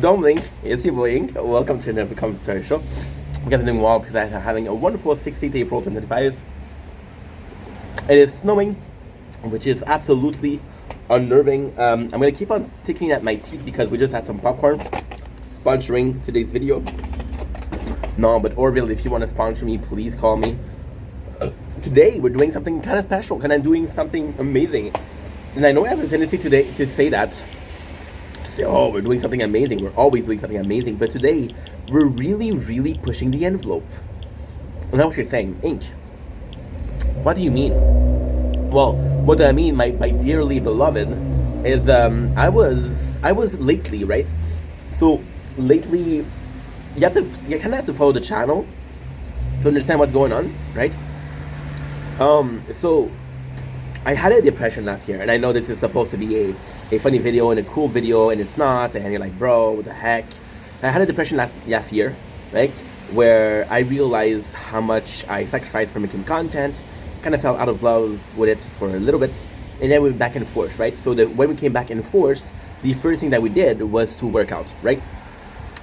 Don't blink, it's your boy Ink. Welcome to another commentary show. I'm getting doing well because I'm having a wonderful 16th April 2025. It is snowing, which is absolutely unnerving. I'm gonna keep on ticking at my teeth because we just had some popcorn sponsoring today's video. No, but Orville, if you want to sponsor me, please call me. Today we're doing something kind of special, kind of doing something amazing. And I know I have a tendency today to say that. Say, oh, we're doing something amazing. We're always doing something amazing. But today, we're really pushing the envelope. And now what you're saying, Ink, what do you mean? Well, what I mean, my dearly beloved, is I was lately, right? So lately, you kind of have to follow the channel to understand what's going on, right? So I had a depression last year, and I know this is supposed to be a funny video and a cool video, and it's not, and you're like, bro, what the heck? I had a depression last year, right? Where I realized how much I sacrificed for making content, kind of fell out of love with it for a little bit, and then we went back and forth, right? So when we came back and forth, the first thing that we did was to work out, right?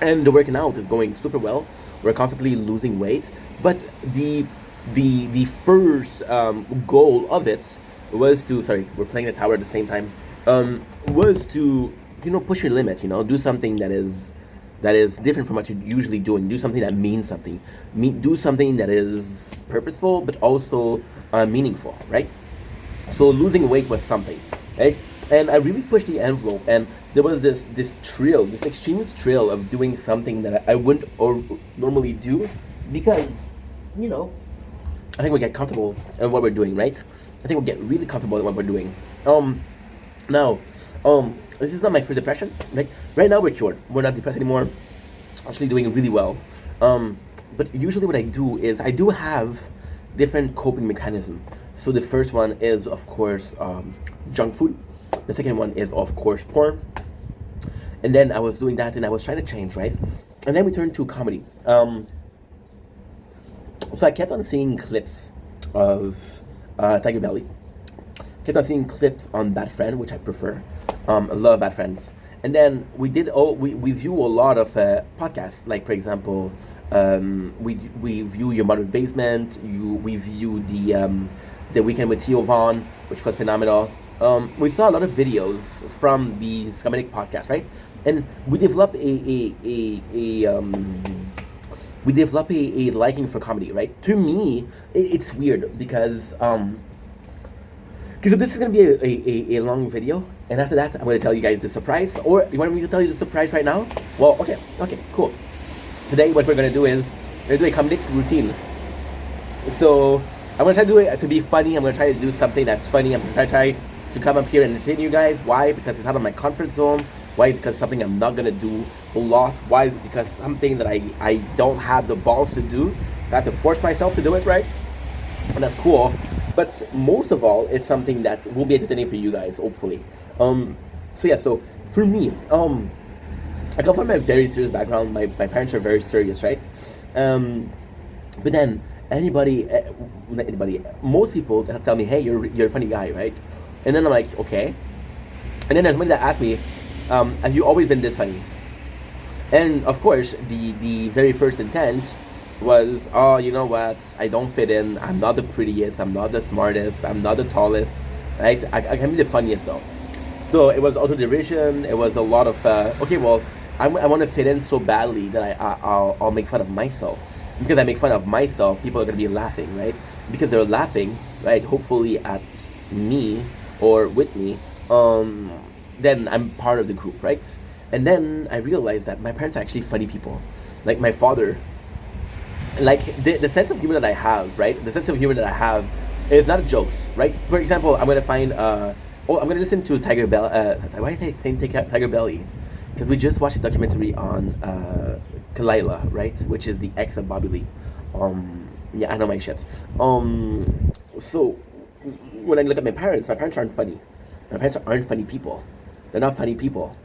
And the working out is going super well. We're constantly losing weight, but the first goal of it was to, sorry, we're playing the tower at the same time, was to, push your limit, do something that is different from what you're usually doing, do something that means something, do something that is purposeful but also meaningful, right? So losing weight was something, right? And I really pushed the envelope, and there was this extreme thrill of doing something that I wouldn't normally do, because, I think we get comfortable in what we're doing, right? I think we get really comfortable in what we're doing. Now, this is not my first depression, right? Right now we're cured. We're not depressed anymore. Actually doing really well. But usually what I do is I do have different coping mechanisms. So the first one is, of course, junk food. The second one is, of course, porn. And then I was doing that, and I was trying to change, right? And then we turned to comedy. So I kept on seeing clips of Tiger Belly. Kept on seeing clips on Bad Friend, which I prefer. I love Bad Friends. And then we view a lot of podcasts, like, for example, we view Your Mother's Basement. We view the Weekend with Theo Vaughn, which was phenomenal. We saw a lot of videos from these comedic podcasts, right? And we developed a liking for comedy, right? To me, it's weird because so this is gonna be a long video, and after that, I'm gonna tell you guys the surprise. Or you want me to tell you the surprise right now? Well, okay, cool. Today, what we're gonna do is we're gonna do a comedic routine. So I'm gonna try to do it to be funny. I'm gonna try to do something that's funny. I'm gonna try to come up here and entertain you guys. Why? Because it's out of my comfort zone. Why? Because something I'm not gonna do a lot. Why? Because something that I don't have the balls to do. So I have to force myself to do it, right? And that's cool. But most of all, it's something that will be entertaining for you guys, hopefully. So for me, I come from a very serious background. My parents are very serious, right? But then not anybody, most people tell me, hey, you're a funny guy, right? And then I'm like, okay. And then there's somebody that asked me, have you always been this funny? And of course, the very first intent was, oh, you know what? I don't fit in. I'm not the prettiest. I'm not the smartest. I'm not the tallest, right? I can be the funniest though. So it was auto derision. It was a lot of okay, well, I want to fit in so badly that I'll make fun of myself. Because I make fun of myself, people are gonna be laughing, right? Because they're laughing, right? Hopefully at me or with me. Then I'm part of the group, right? And then I realized that my parents are actually funny people. Like my father, like the sense of humor that I have, right? The sense of humor that I have is not jokes, right? For example, I'm gonna listen to Tiger Belly. Why did I say Tiger Belly? Because we just watched a documentary on Kalila, right? Which is the ex of Bobby Lee. Yeah, I know my shit. So when I look at my parents aren't funny. My parents aren't funny people. They're not funny people.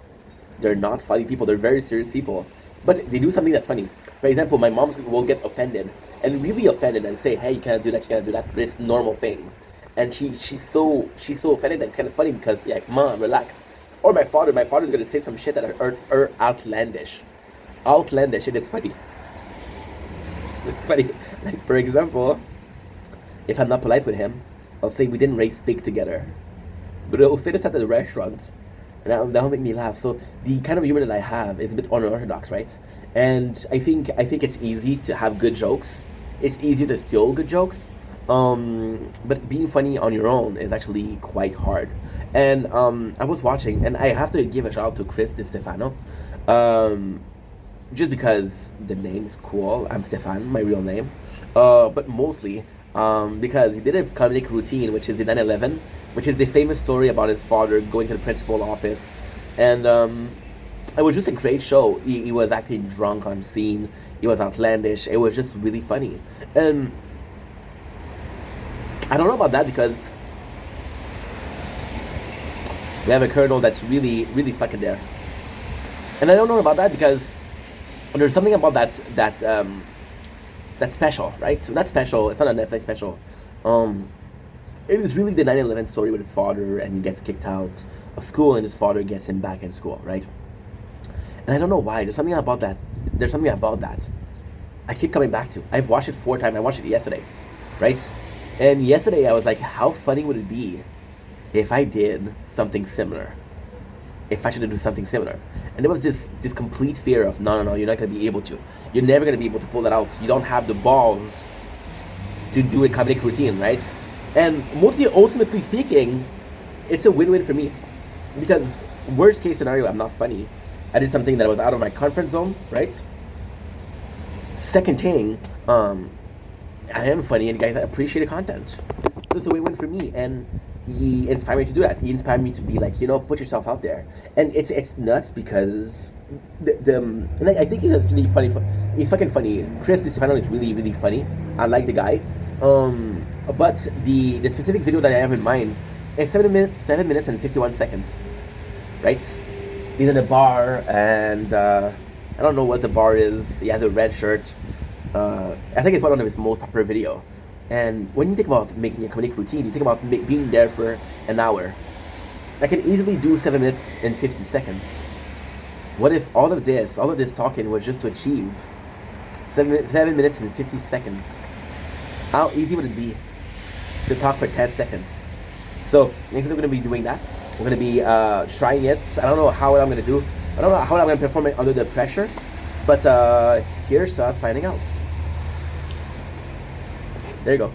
They're not funny people. They're very serious people. But they do something that's funny. For example, my mom will get offended, and really offended, and say, hey, you can't do that, you can't do that. But it's a normal thing. And she's so offended that it's kind of funny because, yeah, mom, relax. Or my father. My father's gonna say some shit that are outlandish. Outlandish. It is funny. It's funny. Like, for example, if I'm not polite with him, I'll say we didn't race big together. But I'll say this at the restaurant, and that'll make me laugh. So the kind of humor that I have is a bit unorthodox, right? And I think it's easy to have good jokes. It's easier to steal good jokes. But being funny on your own is actually quite hard. And I was watching, and I have to give a shout out to Chris Stefano. Just because the name is cool. I'm Stefan, my real name. But mostly because he did a comedic routine, which is the 9/11, which is the famous story about his father going to the principal office. And it was just a great show. He was acting drunk on scene. He was outlandish. It was just really funny. And I don't know about that because we have a colonel that's really, really stuck in there. And I don't know about that because there's something about that's special, right? So not special. It's not a Netflix special. It is really the 9/11 story with his father, and he gets kicked out of school, and his father gets him back in school, right? And I don't know why. There's something about that. There's something about that I keep coming back to. I've watched it 4 times. I watched it yesterday, right? And yesterday I was like, how funny would it be if I did something similar? If I should do something similar. And there was this complete fear of, no, you're not going to be able to. You're never going to be able to pull that out. You don't have the balls to do a comedic routine, right? And mostly, ultimately speaking, it's a win-win for me. Because worst case scenario, I'm not funny. I did something that was out of my comfort zone, right? Second thing, I am funny and guys appreciate the content. So it's a win-win for me, and he inspired me to do that. He inspired me to be like, put yourself out there. And it's nuts because and I think he's really funny. He's fucking funny. Chris Stefano is really, really funny. I like the guy. But the specific video that I have in mind is 7 minutes and 51 seconds. Right? He's in a bar, and I don't know what the bar is. He has a red shirt. I think it's one of his most popular video. And when you think about making a comedic routine, you think about being there for an hour. I can easily do 7 minutes and 50 seconds. What if all of this talking was just to achieve 7 minutes and 50 seconds? How easy would it be to talk for 10 seconds? So, next week we're going to be doing that. We're going to be trying it. I don't know how I'm going to do. I don't know how I'm going to perform it under the pressure. But here's us finding out. There you go.